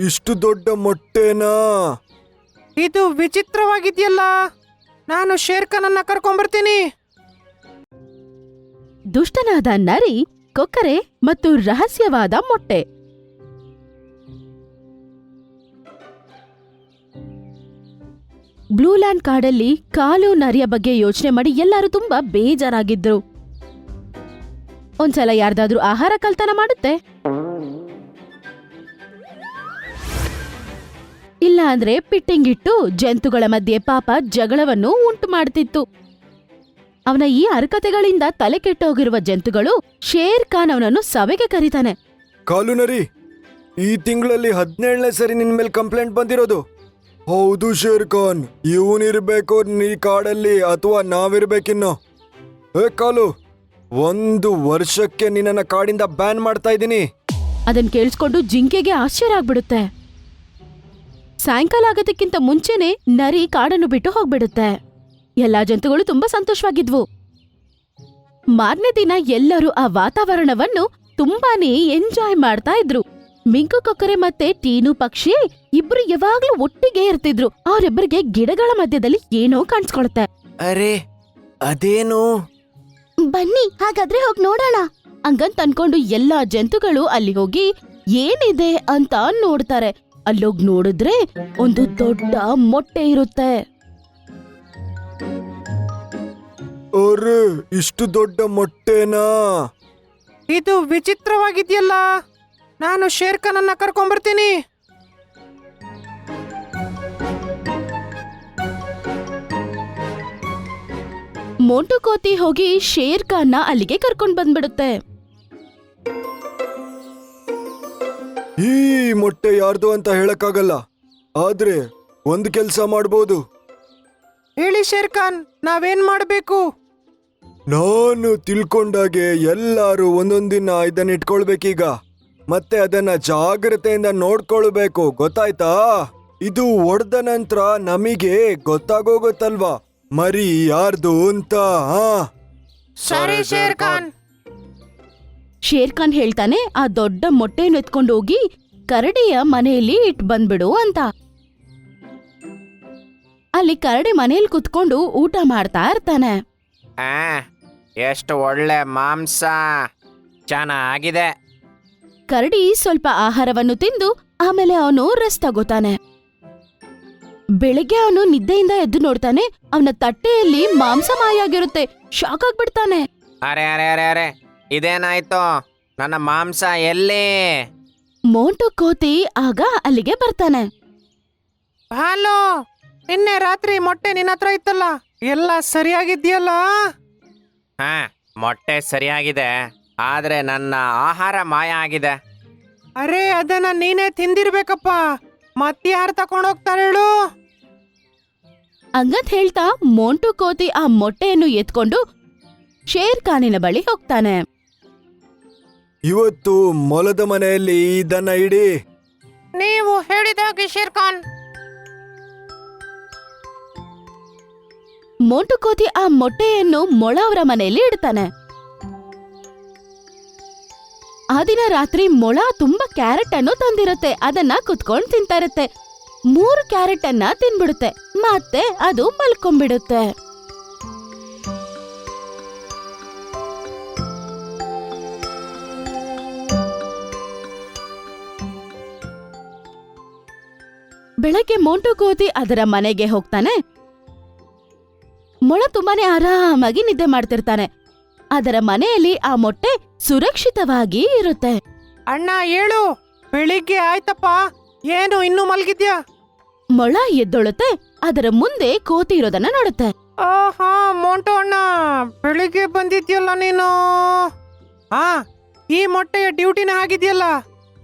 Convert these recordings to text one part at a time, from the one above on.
ಇಷ್ಟು ದೊಡ್ಡ ಮೊಟ್ಟೆನಾ? ಇದು ವಿಚಿತ್ರವಾಗಿದೆಯಲ್ಲ. ನಾನು ಶೇರ್ಖಾನನ್ನ ಕರ್ಕೊಂಡ್ಬರ್ತೀನಿ. ದುಷ್ಟನಾದ ನರಿ, ಕೊಕ್ಕರೆ ಮತ್ತು ರಹಸ್ಯವಾದ ಮೊಟ್ಟೆ. ಬ್ಲೂಲ್ಯಾಂಡ್ ಕಾಡಲ್ಲಿ ಕಾಲು ನರಿಯ ಬಗ್ಗೆ ಯೋಚನೆ ಮಾಡಿ ಎಲ್ಲರೂ ತುಂಬಾ ಬೇಜಾರಾಗಿದ್ರು. ಒಂದ್ಸಲ ಯಾರ್ದಾದ್ರೂ ಆಹಾರ ಕಳ್ತನ ಮಾಡುತ್ತೆ, ಇಲ್ಲ ಅಂದ್ರೆ ಪಿಟ್ಟಿಂಗಿಟ್ಟು ಜಂತುಗಳ ಮಧ್ಯೆ ಪಾಪ ಜಗಳವನ್ನು ಉಂಟು ಮಾಡ್ತಿತ್ತು. ಅವನ ಈ ಹರಕತೆಗಳಿಂದ ತಲೆ ಕೆಟ್ಟೋಗಿರುವ ಜಂತುಗಳು ಶೇರ್ ಖಾನ್ ಅವನನ್ನು ಸಭೆಗೆ ಕರೀತಾನೆ. ಕಾಲು ನರಿ, ಈ ತಿಂಗಳಲ್ಲಿ 17ನೇ ಸರಿ ನಿನ್ ಮೇಲೆ ಕಂಪ್ಲೇಂಟ್ ಬಂದಿರೋದು. ಹೌದು ಶೇರ್ ಖಾನ್, ಇವನಿರ್ಬೇಕು ಈ ಕಾಡಲ್ಲಿ ಅಥವಾ ನಾವಿರ್ಬೇಕಿನ್ನು? ಕಾಲು, 1 ವರ್ಷಕ್ಕೆ ನಿನ್ನನ್ನ ಕಾಡಿಂದ ಬ್ಯಾನ್ ಮಾಡ್ತಾ ಇದ್ದೀನಿ. ಅದನ್ ಕೇಳಿಸ್ಕೊಂಡು ಜಿಂಕೆಗೆ ಆಶ್ಚರ್ಯ ಆಗ್ಬಿಡುತ್ತೆ. ಸಾಯಂಕಾಲ ಆಗೋದಕ್ಕಿಂತ ಮುಂಚೆನೆ ನರಿ ಕಾಡನ್ನು ಬಿಟ್ಟು ಹೋಗ್ಬಿಡುತ್ತೆ. ಎಲ್ಲಾ ಜಂತುಗಳು ತುಂಬಾ ಸಂತೋಷವಾಗಿದ್ವು. ಮಾರನೇ ದಿನ ಎಲ್ಲರೂ ಆ ವಾತಾವರಣವನ್ನು ತುಂಬಾನೇ ಎಂಜಾಯ್ ಮಾಡ್ತಾ ಇದ್ರು. ಮಿಂಕು ಕೊಕ್ಕರೆ ಮತ್ತೆ ಟೀನು ಪಕ್ಷಿ ಇಬ್ರು ಯಾವಾಗ್ಲೂ ಒಟ್ಟಿಗೆ ಇರ್ತಿದ್ರು. ಅವರಿಬ್ಬರಿಗೆ ಗಿಡಗಳ ಮಧ್ಯದಲ್ಲಿ ಏನೋ ಕಾಣಿಸ್ಕೊಳುತ್ತೆ. ಅರೆ, ಅದೇನು? ಬನ್ನಿ ಹಾಗಾದ್ರೆ ಹೋಗಿ ನೋಡೋಣ ಹಂಗಂತ ಅನ್ಕೊಂಡು ಎಲ್ಲಾ ಜಂತುಗಳು ಅಲ್ಲಿ ಹೋಗಿ ಏನಿದೆ ಅಂತ ನೋಡ್ತಾರೆ. ಅಲ್ಲೋಗ್ ನೋಡಿದ್ರೆ ಒಂದು ದೊಡ್ಡ ಮೊಟ್ಟೆ ಇರುತ್ತೆ. ಅರೆ, ಇಷ್ಟು ದೊಡ್ಡ ಮೊಟ್ಟೆನಾ? ಇದು ವಿಚಿತ್ರವಾಗಿದೆಯಲ್ಲ. ನಾನು ಶೇರ್ಖಾನನ್ನ ಕರ್ಕೊಂಡ್ಬರ್ತೀನಿ. ಮೋಂಟು ಕೋತಿ ಹೋಗಿ ಶೇರ್ ಖಾನ್ನ ಅಲ್ಲಿಗೆ ಕರ್ಕೊಂಡ್ ಬಂದ್ಬಿಡುತ್ತೆ. ಈ ಮೊಟ್ಟೆ ಯಾರ್ದು ಅಂತ ಹೇಳಕ್ಕಾಗಲ್ಲ, ಆದ್ರೆ ಒಂದ್ ಕೆಲ್ಸ ಮಾಡ್ಬೋದು. ಹೇಳಿ ಶೇರ್ಖಾನ್, ನಾವೇನ್ ಮಾಡ್ಬೇಕು? ನಾನು ತಿಳ್ಕೊಂಡಾಗೆ ಎಲ್ಲಾರು ಒಂದೊಂದಿನ ಇದನ್ನ ಇಟ್ಕೊಳ್ಬೇಕೀಗ, ಮತ್ತೆ ಅದನ್ನ ಜಾಗ್ರತೆಯಿಂದ ನೋಡ್ಕೊಳ್ಬೇಕು, ಗೊತ್ತಾಯ್ತಾ? ಇದು ಒಡ್ದ ನಂತರ ನಮಗೆ ಗೊತ್ತಾಗೋಗುತ್ತಲ್ವಾ ಮರಿ ಯಾರ್ದು ಅಂತ. ಸರಿ ಶೇರ್ಖಾನ್. ಶೇರ್ ಖಾನ್ ಹೇಳ್ತಾನೆ, ಆ ದೊಡ್ಡ ಮೊಟ್ಟೆಯನ್ನು ಎತ್ಕೊಂಡು ಹೋಗಿ ಕರಡಿಯ ಮನೆಯಲ್ಲಿ ಇಟ್ ಬಂದ್ಬಿಡು ಅಂತ. ಅಲ್ಲಿ ಕರಡಿ ಮನೆಯಲ್ಲಿ ಕುತ್ಕೊಂಡು ಊಟ ಮಾಡ್ತಾ ಇರ್ತಾನೆ. ಎಷ್ಟು ಒಳ್ಳೆ ಮಾಂಸ, ಚೆನ್ನಾಗಿದೆ. ಕರಡಿ ಸ್ವಲ್ಪ ಆಹಾರವನ್ನು ತಿಂದು ಆಮೇಲೆ ಅವನು ರೆಸ್ಟ್ ತಗೋತಾನೆ. ಬೆಳಿಗ್ಗೆ ಅವನು ನಿದ್ದೆಯಿಂದ ಎದ್ದು ನೋಡ್ತಾನೆ, ಅವನ ತಟ್ಟೆಯಲ್ಲಿ ಮಾಂಸ ಮಾಯಾಗಿರುತ್ತೆ. ಶಾಕ್ ಆಗ್ಬಿಡ್ತಾನೆ. ಅರೆ ಅರೆ ಅರೆ ಅರೆ, ಇದೇನಾಯ್ತು? ನನ್ನ ಮಾಂಸ ಎಲ್ಲಿ? ಮೋಂಟು ಕೋತಿ ಆಗ ಅಲ್ಲಿಗೆ ಬರ್ತಾನೆ. ಹಲೋ, ನಿನ್ನೆ ರಾತ್ರಿ ಮೊಟ್ಟೆ ನಿನ್ನ ಹತ್ರ ಇತ್ತಲ್ಲ, ಎಲ್ಲ ಸರಿಯಾಗಿದ್ಯಲ್ಲ? ಮೊಟ್ಟೆ ಸರಿಯಾಗಿದೆ, ಆದ್ರೆ ನನ್ನ ಆಹಾರ ಮಾಯ ಆಗಿದೆ. ಅರೆ, ಅದನ್ನ ನೀನೇ ತಿಂದಿರ್ಬೇಕಪ್ಪ. ಮತ್ಯಾರು ತಕೊಂಡೋಗ್ತಾರೆ ಹೇಳು? ಹಂಗಂತ ಹೇಳ್ತಾ ಮೋಂಟು ಕೋತಿ ಆ ಮೊಟ್ಟೆಯನ್ನು ಎತ್ಕೊಂಡು ಶೇರ್ ಖಾನಿನ ಬಳಿ ಹೋಗ್ತಾನೆ. ಇವತ್ತು ಮೊಲದ ಮನೆಯಲ್ಲಿ ಇದನ್ನ ಇಡಿ. ನೀವು ಹೇಳಿದಾಗೆ ಶೇರ್ಖಾನ್. ಮೋಂಟು ಕೋತಿ ಆ ಮೊಟ್ಟೆಯನ್ನು ಮೊಳ ಅವರ ಮನೆಯಲ್ಲಿ ಇಡ್ತಾನೆ. ಆ ದಿನ ರಾತ್ರಿ ಮೊಳ ತುಂಬಾ ಕ್ಯಾರೆಟ್ ಅನ್ನು ತಂದಿರುತ್ತೆ. ಅದನ್ನ ಕುತ್ಕೊಂಡ್ ತಿಂತಾ ಇರುತ್ತೆ. 3 ಕ್ಯಾರೆಟ್ ಅನ್ನ ತಿನ್ಬಿಡುತ್ತೆ, ಮತ್ತೆ ಅದು ಮಲ್ಕೊಂಡ್ಬಿಡುತ್ತೆ. ಬೆಳಗ್ಗೆ ಮೋಂಟು ಕೋತಿ ಅದರ ಮನೆಗೆ ಹೋಗ್ತಾನೆ. ಮೊಳ ತುಂಬಾನೇ ಆರಾಮಾಗಿ ನಿದ್ದೆ ಮಾಡ್ತಿರ್ತಾನೆ. ಅದರ ಮನೆಯಲ್ಲಿ ಆ ಮೊಟ್ಟೆ ಸುರಕ್ಷಿತವಾಗಿ ಇರುತ್ತೆ. ಅಣ್ಣ ಹೇಳು, ಬೆಳಿಗ್ಗೆ ಆಯ್ತಪ್ಪ, ಏನು ಇನ್ನೂ ಮಲ್ಗಿದ್ಯಾ? ಮೊಳ ಎದ್ದೊಳುತ್ತೆ. ಅದರ ಮುಂದೆ ಕೋತಿ ಇರೋದನ್ನ ನೋಡುತ್ತೆ. ಆಹಾ, ಮೋಂಟು ಅಣ್ಣ, ಬೆಳಿಗ್ಗೆ ಬಂದಿದ್ಯಲ್ಲ ನೀನು. ಈ ಮೊಟ್ಟೆಯ ಡ್ಯೂಟಿನ ಆಗಿದ್ಯಲ್ಲ.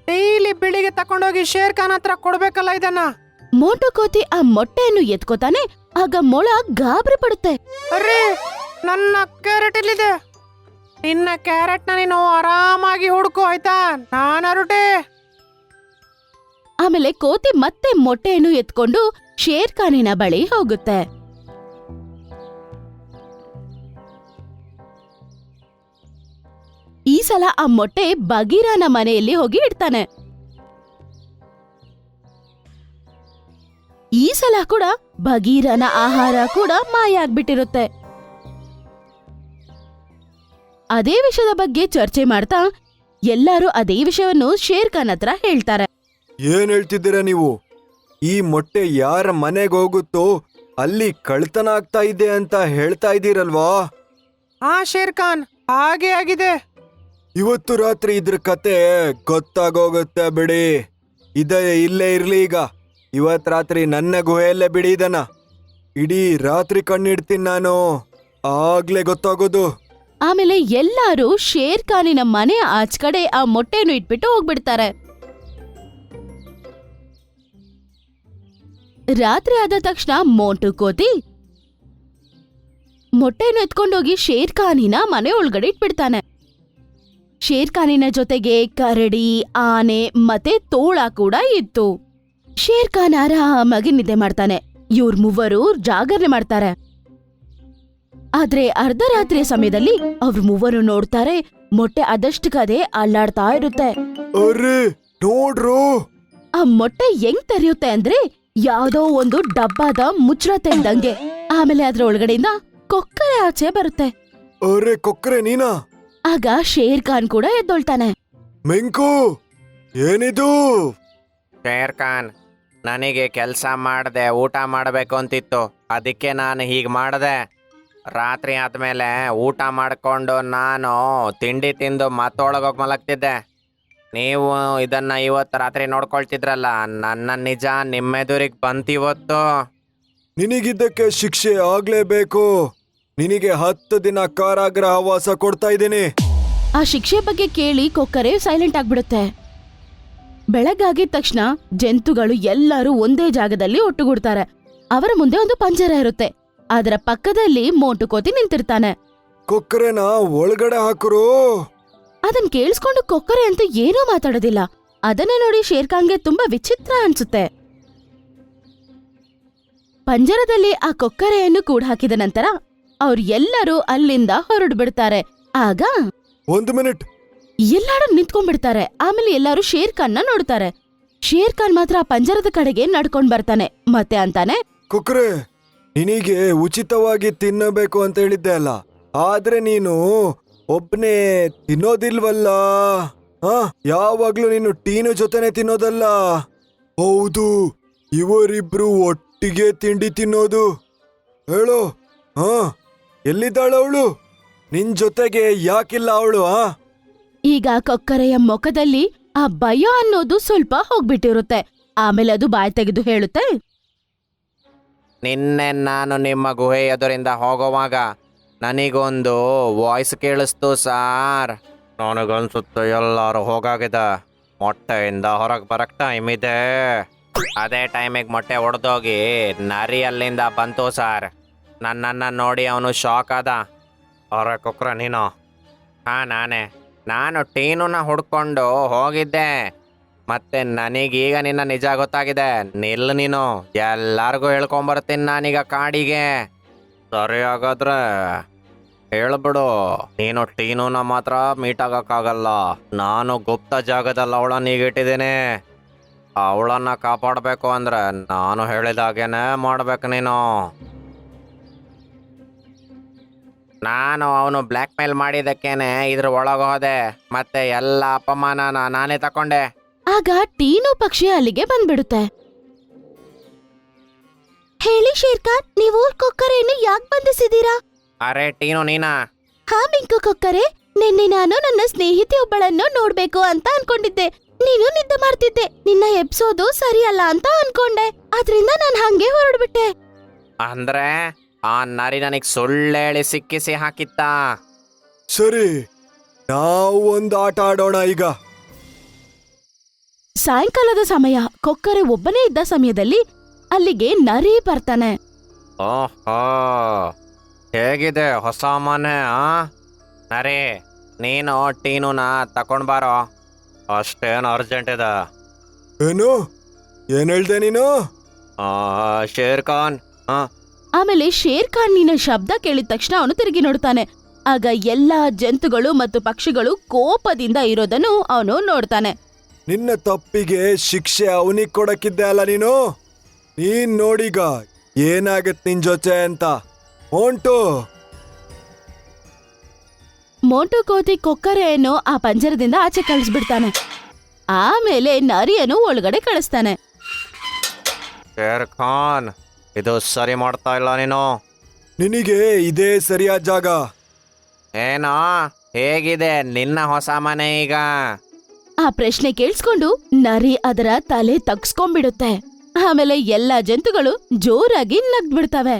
ಡೈಲಿ ಬೆಳಿಗ್ಗೆ ತಕೊಂಡೋಗಿ ಶೇರ್ಖಾನ್ ಹತ್ರ ಕೊಡ್ಬೇಕಲ್ಲ ಇದನ್ನ. ಮೋಂಟು ಕೋತಿ ಆ ಮೊಟ್ಟೆಯನ್ನು ಎತ್ಕೋತಾನೆ. ಆಗ ಮೊಳ ಗಾಬರಿ ಪಡುತ್ತೆ. ಅರೆ, ನನ್ನ ಕ್ಯಾರೆಟ್ ಇಲ್ಲಿದೆ. ನಿನ್ನ ಕ್ಯಾರೆಟ್ನ ನೀನು ಆರಾಮಾಗಿ ಹುಡುಕು, ಆಯ್ತಾ? ನಾನು ಹೊರಟೆ. ಆಮೇಲೆ ಕೋತಿ ಮತ್ತೆ ಮೊಟ್ಟೆಯನ್ನು ಎತ್ಕೊಂಡು ಶೇರ್ ಖಾನಿನ ಬಳಿ ಹೋಗುತ್ತೆ. ಈ ಸಲ ಆ ಮೊಟ್ಟೆ ಬಗೀರನ ಮನೆಯಲ್ಲಿ ಹೋಗಿ ಇಡ್ತಾನೆ. ಈ ಸಲ ಕೂಡ ಬಗೀರನ ಆಹಾರ ಕೂಡ ಮಾಯ ಆಗ್ಬಿಟ್ಟಿರುತ್ತೆ. ಅದೇ ವಿಷಯದ ಬಗ್ಗೆ ಚರ್ಚೆ ಮಾಡ್ತಾ ಎಲ್ಲರೂ ಅದೇ ವಿಷಯವನ್ನು ಶೇರ್ ಖಾನ್ ಹತ್ರ ಹೇಳ್ತಾರೆ. ಏನ್ ಹೇಳ್ತಿದ್ದೀರಾ ನೀವು? ಈ ಮೊಟ್ಟೆ ಯಾರ ಮನೆಗೆ ಹೋಗುತ್ತೋ ಅಲ್ಲಿ ಕಳ್ತನ ಆಗ್ತಾ ಇದೆ ಅಂತ ಹೇಳ್ತಾ ಇದ್ದೀರಲ್ವಾ? ಹಾ ಶೇರ್ ಖಾನ್, ಹಾಗೆ ಆಗಿದೆ. ಇವತ್ತು ರಾತ್ರಿ ಇದ್ರ ಕತೆ ಗೊತ್ತಾಗೋಗುತ್ತೆ ಬಿಡಿ. ಇಲ್ಲೇ ಇರ್ಲಿ ಈಗ. ಇವತ್ ರಾತ್ರಿ ನನ್ನ ಗುಹೆಯಲ್ಲೇ ಬಿಡಿ ಇದನ್ನ. ಇಡೀ ರಾತ್ರಿ ಕಣ್ಣಿಡ್ತೀನಿ ನಾನು, ಆಗ್ಲೇ ಗೊತ್ತಾಗೋದು. ಆಮೇಲೆ ಎಲ್ಲರೂ ಶೇರ್ ಖಾನಿನ ಮನೆ ಆಚ್ ಕಡೆ ಆ ಮೊಟ್ಟೆಯನ್ನು ಇಟ್ಬಿಟ್ಟು ಹೋಗ್ಬಿಡ್ತಾರೆ. ರಾತ್ರಿ ಆದ ತಕ್ಷಣ ಮೋಂಟು ಕೋತಿ ಮೊಟ್ಟೆಯನ್ನು ಎತ್ಕೊಂಡೋಗಿ ಶೇರ್ ಖಾನಿನ ಮನೆ ಒಳಗಡೆ ಇಟ್ಬಿಡ್ತಾನೆ. ಶೇರ್ ಖಾನಿನ ಜೊತೆಗೆ ಕರಡಿ, ಆನೆ ಮತ್ತೆ ತೋಳ ಕೂಡ ಇತ್ತು. ಶೇರ್ ಖಾನ್ ಆರಾಮಾಗಿ ನಿದ್ದೆ ಮಾಡ್ತಾನೆ. ಇವ್ರ ಮೂವರು ಜಾಗರಣೆ ಮಾಡ್ತಾರೆ. ಆದ್ರೆ ಅರ್ಧರಾತ್ರಿಯ ಸಮಯದಲ್ಲಿ ಅವ್ರ ಮೂವರು ನೋಡ್ತಾರೆ, ಮೊಟ್ಟೆ ಅದಷ್ಟಕ್ಕದೇ ಅಲ್ಲಾಡ್ತಾ ಇರುತ್ತೆ. ಅರೆ ನೋಡ್ರು, ಆ ಮೊಟ್ಟೆ ಹೆಂಗ್ ತೆರೆಯುತ್ತೆ ಅಂದ್ರೆ ಯಾವ್ದೋ ಒಂದು ಡಬ್ಬಾದ ಮುಚ್ಚಳ ತೆಗ್ದಂಗೆ. ಆಮೇಲೆ ಅದ್ರ ಒಳಗಡೆಯಿಂದ ಕೊಕ್ಕರೆ ಆಚೆ ಬರುತ್ತೆ. ಅರೆ ಕೊಕ್ರೆ ನೀನಾ? ಆಗ ಶೇರ್ ಖಾನ್ ಕೂಡ ಎದ್ದೊಳ್ತಾನೆ. ಮೆಂಕು, ಏನಿದು? ಶೇರ್ ಖಾನ್, ನನಗೆ ಕೆಲಸ ಮಾಡದೆ ಊಟ ಮಾಡಬೇಕು ಅಂತಿತ್ತು, ಅದಕ್ಕೆ ನಾನು ಹೀಗೆ ಮಾಡಿದೆ. ರಾತ್ರಿ ಆದ್ಮೇಲೆ ಊಟ ಮಾಡಿಕೊಂಡು ನಾನು ತಿಂಡಿ ತಿಂದು ಮತ್ತೊಳಗೋಗಿ ಮಲಗ್ತಿದ್ದೆ. ನೀವು ಇದನ್ನ ಇವತ್ತು ರಾತ್ರಿ ನೋಡ್ಕೊಳ್ತಿದ್ರಲ್ಲ, ನನ್ನ ನಿಜ ನಿಮ್ಮೆದುರಿಗೆ ಬಂತಿವತ್ತು. ನಿನಗಿದ್ದಕ್ಕೆ ಶಿಕ್ಷೆ ಆಗ್ಲೇಬೇಕು. ನಿನಗೆ 10 ದಿನ ಕಾರಾಗೃಹವಾಸ ಕೊಡ್ತಾ ಇದ್ದೀನಿ. ಆ ಶಿಕ್ಷೆ ಬಗ್ಗೆ ಕೇಳಿ ಕೊಕ್ಕರೆ ಸೈಲೆಂಟ್ ಆಗ್ಬಿಡುತ್ತೆ. ಬೆಳಗಾಗಿದ ತಕ್ಷಣ ಜಂತುಗಳು ಎಲ್ಲರೂ ಒಂದೇ ಜಾಗದಲ್ಲಿ ಒಟ್ಟುಗೂಡ್ತಾರೆ. ಅವರ ಮುಂದೆ ಒಂದು ಪಂಜರ ಇರುತ್ತೆ. ಅದರ ಪಕ್ಕದಲ್ಲಿ ಮೋಂಟು ಕೋತಿ ನಿಂತಿರ್ತಾನೆ. ಕೊಕ್ಕರೆನ ಒಳಗಡೆ ಹಾಕರು. ಅದನ್ ಕೇಳಿಸ್ಕೊಂಡು ಕೊಕ್ಕರೆ ಅಂತೂ ಏನೂ ಮಾತಾಡೋದಿಲ್ಲ. ಅದನ್ನ ನೋಡಿ ಶೇರ್ ಖಾನ್ಗೆ ತುಂಬಾ ವಿಚಿತ್ರ ಅನ್ಸುತ್ತೆ. ಪಂಜರದಲ್ಲಿ ಆ ಕೊಕ್ಕರೆಯನ್ನು ಕೂಡ ಹಾಕಿದ ನಂತರ ಅವ್ರು ಎಲ್ಲರೂ ಅಲ್ಲಿಂದ ಹೊರಡು ಬಿಡ್ತಾರೆ. ಆಗ 1 ಮಿನಿಟ್. ಎಲ್ಲಾರು ನಿಂತ್ಕೊಂಡ್ಬಿಡ್ತಾರೆ. ಆಮೇಲೆ ಎಲ್ಲಾರು ಶೇರ್ ಖಾನ್ನ ನೋಡ್ತಾರೆ. ಶೇರ್ ಖಾನ್ ಮಾತ್ರ ಆ ಪಂಜರದ ಕಡೆಗೆ ನಡ್ಕೊಂಡ್ ಬರ್ತಾನೆ. ಮತ್ತೆ ಅಂತಾನೆ, ಕೊಕ್ಕರೆ, ನಿನಗೆ ಉಚಿತವಾಗಿ ತಿನ್ನಬೇಕು ಅಂತ ಹೇಳಿದ್ದೆ ಅಲ್ಲ, ಆದ್ರೆ ನೀನು ಒಬ್ನೇ ತಿನ್ನೋದಿಲ್ವಲ್ಲ? ಯಾವಾಗ್ಲೂ ನೀನು ಟೀನು ಜೊತೆನೆ ತಿನ್ನೋದಲ್ಲ. ಹೌದು, ಇವರಿಬ್ರು ಒಟ್ಟಿಗೆ ತಿಂಡಿ ತಿನ್ನೋದು. ಹೇಳು, ಎಲ್ಲಿದ್ದಾಳ ಅವಳು? ನಿನ್ ಜೊತೆಗೆ ಯಾಕಿಲ್ಲ ಅವಳು? ಈಗ ಕೊಕ್ಕರೆಯ ಮುಖದಲ್ಲಿ ಆ ಭಯ ಅನ್ನೋದು ಸ್ವಲ್ಪ ಹೋಗ್ಬಿಟ್ಟಿರುತ್ತೆ. ಆಮೇಲೆ ಅದು ಬಾಯ್ ತೆಗೆದು ಹೇಳುತ್ತೆ, ನಿನ್ನೆ ನಾನು ನಿಮ್ಮ ಗುಹೆ ಎದುರಿಂದ ಹೋಗುವಾಗ ನನಗೊಂದು ವಾಯ್ಸ್ ಕೇಳಿಸ್ತು ಸಾರ್. ನನಗನ್ಸುತ್ತೆ ಎಲ್ಲರೂ ಹೋಗಾಗಿದೆ. ಮೊಟ್ಟೆಯಿಂದ ಹೊರಗೆ ಬರಕ್ ಟೈಮ್ ಇದೆ. ಅದೇ ಟೈಮಿಗೆ ಮೊಟ್ಟೆ ಒಡೆದೋಗಿ ನರಿ ಅಲ್ಲಿಂದ ಬಂತು ಸಾರ್. ನನ್ನನ್ನು ನೋಡಿ ಅವನು ಶಾಕ್ ಆದ. ಅರೆ ಕೊಕ್ರೆ ನೀನು? ನಾನೇ. ನಾನು ಟೀನುನ ಹುಡ್ಕೊಂಡು ಹೋಗಿದ್ದೆ. ಮತ್ತೆ ನನಗೀಗ ನಿನ್ನ ನಿಜ ಗೊತ್ತಾಗಿದೆ. ನಿಲ್ಲು ನೀನು, ಎಲ್ಲಾರ್ಗೂ ಹೇಳ್ಕೊಂಬರ್ತೀನಿ ನಾನೀಗ ಕಾಡಿಗೆ. ಸರಿ ಹಾಗಾದ್ರೆ ಹೇಳ್ಬಿಡು. ನೀನು ಟೀನುನ ಮಾತ್ರ ಮೀಟ್ ಆಗಕ್ಕಾಗಲ್ಲ. ನಾನು ಗುಪ್ತ ಜಾಗದಲ್ಲಿ ಅವಳನ್ನ ಈಗಿಟ್ಟಿದ್ದೀನಿ. ಅವಳನ್ನ ಕಾಪಾಡಬೇಕು ಅಂದ್ರೆ ನಾನು ಹೇಳಿದಾಗೇನೆ ಮಾಡ್ಬೇಕು ನೀನು. ನಾನು ಅವನು ಬ್ಲ್ಯಾಕ್ ಮೇಲ್ ಮಾಡಿದಕ್ಕೇನೆ ಇದ್ರ ಒಳಗೋದೆ. ಮತ್ತೆ ಎಲ್ಲ ಅಪಮಾನನ ನಾನೇ ತಕೊಂಡೆ. ಆಗ ಟೀನು ಪಕ್ಷಿ ಅಲ್ಲಿಗೆ ಬಂದ್ಬಿಡುತ್ತೆ. ಹೇಳಿ ಶೇರ್ ಖಾನ್, ನೀವು ಕೊಕ್ಕರೆಯನ್ನು ಯಾಕೆ ಬಂಧಿಸಿದೀರಾ? ಅರೆ ಟೀನು ನೀನಾ? ಹಾ ಮಿಂಕು ಕೊಕ್ಕರೆ, ನಿನ್ನೆ ನಾನು ನನ್ನ ಸ್ನೇಹಿತೆ ಒಬ್ಬಳನ್ನು ನೋಡ್ಬೇಕು ಅಂತ ಅನ್ಕೊಂಡಿದ್ದೆ. ನೀನು ನಿದ್ದೆ ಮಾಡ್ತಿದ್ದೆ. ನಿನ್ನ ಎಬ್ಸೋದು ಸರಿಯಲ್ಲ ಅಂತ ಅನ್ಕೊಂಡೆ. ಅದ್ರಿಂದ ನಾನು ಹಂಗೆ ಹೊರಡ್ಬಿಟ್ಟೆ. ಅಂದ್ರೆ ಆ ನರಿ ನನಗ್ ಸುಳ್ಳೇಳಿ ಸಿಕ್ಕಿಸಿ ಹಾಕಿತ್ತ. ಸರಿ, ನಾವು ಒಂದು ಆಟ ಆಡೋಣ ಈಗ. ಸಾಯಂಕಾಲದ ಸಮಯ. ಕೊಕ್ಕರೆ ಒಬ್ಬನೇ ಇದ್ದ ಸಮಯದಲ್ಲಿ ಅಲ್ಲಿಗೆ ನರಿ ಬರ್ತಾನೆ. ಓಹೋ, ಹೇಗಿದೆ ಹೊಸ ಮನೆ? ನರಿ, ನೀನು ಟೀನುನ ತಕೊಂಡ್ ಬಾರೋ. ಅಷ್ಟೇನು ಅರ್ಜೆಂಟ್ ಇದೆ? ಏನು ಹೇಳ್ದೆ ನೀನು? ಶೇರ್ ಖಾನ್. ಆಮೇಲೆ ಶೇರ್ ಖಾನ್ನಿನ ಶಬ್ದ ಕೇಳಿದ ತಕ್ಷಣ ಅವನು ತಿರುಗಿ ನೋಡ್ತಾನೆ. ಆಗ ಎಲ್ಲಾ ಜಂತುಗಳು ಮತ್ತು ಪಕ್ಷಿಗಳು ಕೋಪದಿಂದ ಇರೋದನ್ನು ಅವನು ನೋಡ್ತಾನೆ. ನಿನ್ನ ತಪ್ಪಿಗೆ ಶಿಕ್ಷೆ ಅವನಿಗೆ ಕೊಡಕ್ಕಿದ್ದೆ ಅಲ್ಲ ನೀನು? ನೀನ್ ನೋಡೀಗ ಏನಾಗತ್ ನಿನ್ ಜೊತೆ ಅಂತ. ಹೊಂಟು. ಮೋಂಟು ಕೋತಿ ಕೊಕ್ಕರೆಯನ್ನು ಆ ಪಂಜರದಿಂದ ಆಚೆ ಕಳಿಸ್ಬಿಡ್ತಾನೆ. ಆಮೇಲೆ ನರಿಯನ್ನು ಒಳಗಡೆ ಕಳಿಸ್ತಾನೆ. ಶೇರ್ ಖಾನ್, ಇದು ಸರಿ ಮಾಡ್ತಾ ಇಲ್ಲ ನೀನು. ನಿನಗೆ ಇದೇ ಸರಿಯಾದ ಜಾಗ. ಏನೋ, ಹೇಗಿದೆ ನಿನ್ನ ಹೊಸ ಮನೆ ಈಗ? ಆ ಪ್ರಶ್ನೆ ಕೇಳಿಸ್ಕೊಂಡು ನರಿ ಅದರ ತಲೆ ತಗ್ಸ್ಕೊಂಡ್ಬಿಡುತ್ತೆ. ಆಮೇಲೆ ಎಲ್ಲಾ ಜಂತುಗಳು ಜೋರಾಗಿ ನಗ್ಬಿಡ್ತವೆ.